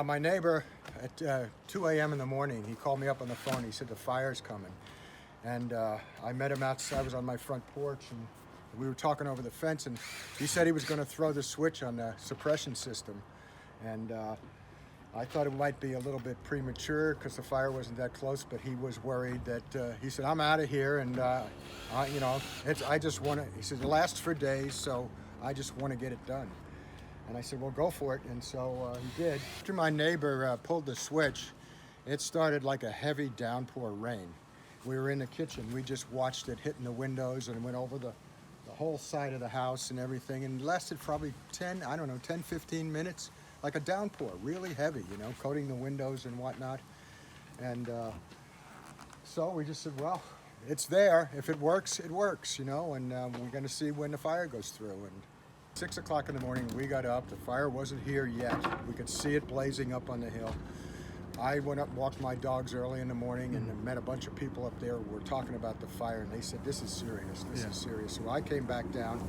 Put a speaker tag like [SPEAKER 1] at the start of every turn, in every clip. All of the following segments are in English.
[SPEAKER 1] My neighbor at 2 a.m. in the morning, he called me up on the phone. He said the fire's coming. And I met him outside. I was on my front porch, and we were talking over the fence, and he said he was going to throw the switch on the suppression system. And I thought it might be a little bit premature because the fire wasn't that close, but he was worried that, he said, I'm out of here, and, I just want to, he said, it lasts for days, so I just want to get it done. And I said, well, go for it. And so he did. After my neighbor pulled the switch, it started like a heavy downpour rain. We were in the kitchen. We just watched it hitting the windows and went over the whole side of the house and everything. And it lasted probably 10, 15 minutes, like a downpour, really heavy, coating the windows and whatnot. And so we just said, well, it's there. If it works, it works, and we're going to see when the fire goes through. And 6 o'clock in the morning, we got up. The fire wasn't here yet. We could see it blazing up on the hill. I went up and walked my dogs early in the morning and met a bunch of people up there who were talking about the fire, and they said, this is serious, this is serious. So I came back down,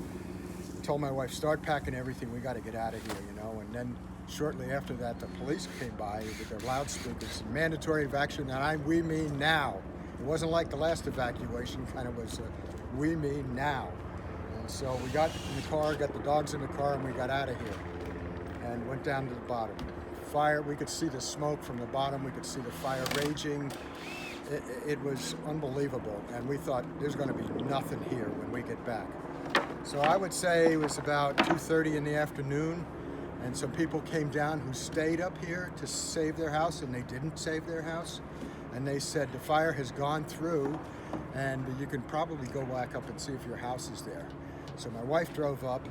[SPEAKER 1] told my wife, start packing everything, we got to get out of here, and then shortly after that, the police came by with their loudspeakers, mandatory evacuation, and we mean now. It wasn't like the last evacuation, kind of was, we mean now. And so we got in the car, got the dogs in the car, and we got out of here and went down to the bottom. Fire, we could see the smoke from the bottom, we could see the fire raging. It was unbelievable, and we thought there's going to be nothing here when we get back. So I would say it was about 2:30 in the afternoon, and some people came down who stayed up here to save their house, and they didn't save their house. And they said the fire has gone through, and you can probably go back up and see if your house is there. So my wife drove up.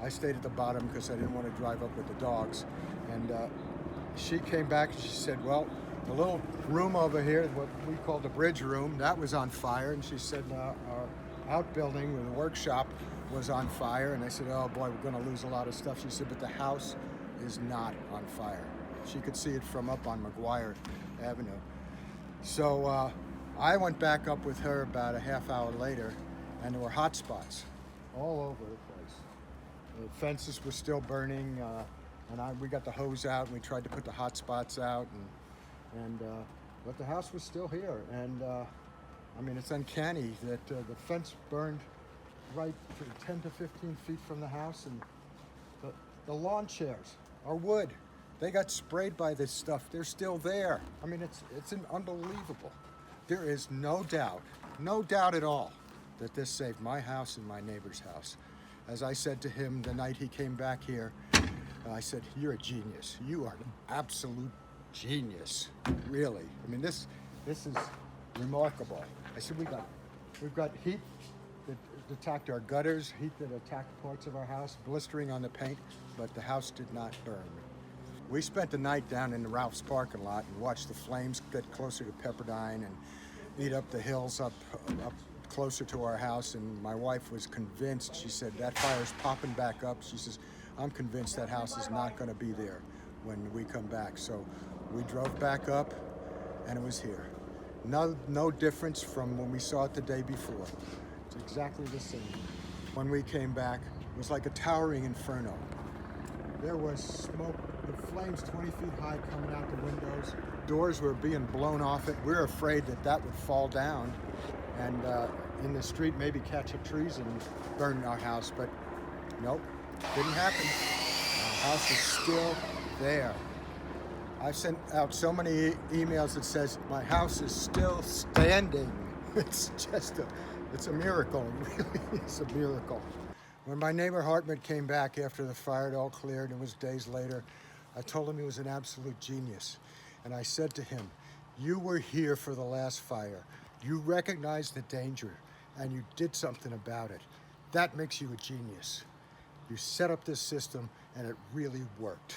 [SPEAKER 1] I stayed at the bottom because I didn't want to drive up with the dogs. And she came back and she said, well, the little room over here, what we call the bridge room, that was on fire. And she said our outbuilding, the workshop, was on fire. And I said, oh boy, we're going to lose a lot of stuff. She said, but the house is not on fire. She could see it from up on McGuire Avenue. So I went back up with her about a half hour later, and there were hot spots all over the place. The fences were still burning, and we got the hose out, and we tried to put the hot spots out, but the house was still here. And it's uncanny that the fence burned right 10 to 15 feet from the house, and the lawn chairs are wood. They got sprayed by this stuff. They're still there. It's unbelievable. There is no doubt at all that this saved my house and my neighbor's house. As I said to him the night he came back here, I said, you're a genius. You are an absolute genius, really. This is remarkable. I said, we've got heat that attacked our gutters, heat that attacked parts of our house, blistering on the paint, but the house did not burn. We spent the night down in the Ralph's parking lot and watched the flames get closer to Pepperdine and eat up the hills up closer to our house. And my wife was convinced. She said, that fire's popping back up. She says, I'm convinced that house is not going to be there when we come back. So we drove back up, and it was here. No difference from when we saw it the day before. It's exactly the same. When we came back, it was like a towering inferno. There was smoke, the flames 20 feet high coming out the windows. Doors were being blown off it. We were afraid that would fall down and in the street maybe catch up trees and burn our house, but nope, didn't happen. Our house is still there. I've sent out so many emails that says my house is still standing. It's a miracle, really, it's a miracle. When my neighbor Hartman came back after the fire had all cleared, and it was days later, I told him he was an absolute genius. And I said to him, you were here for the last fire. You recognized the danger, and you did something about it. That makes you a genius. You set up this system, and it really worked.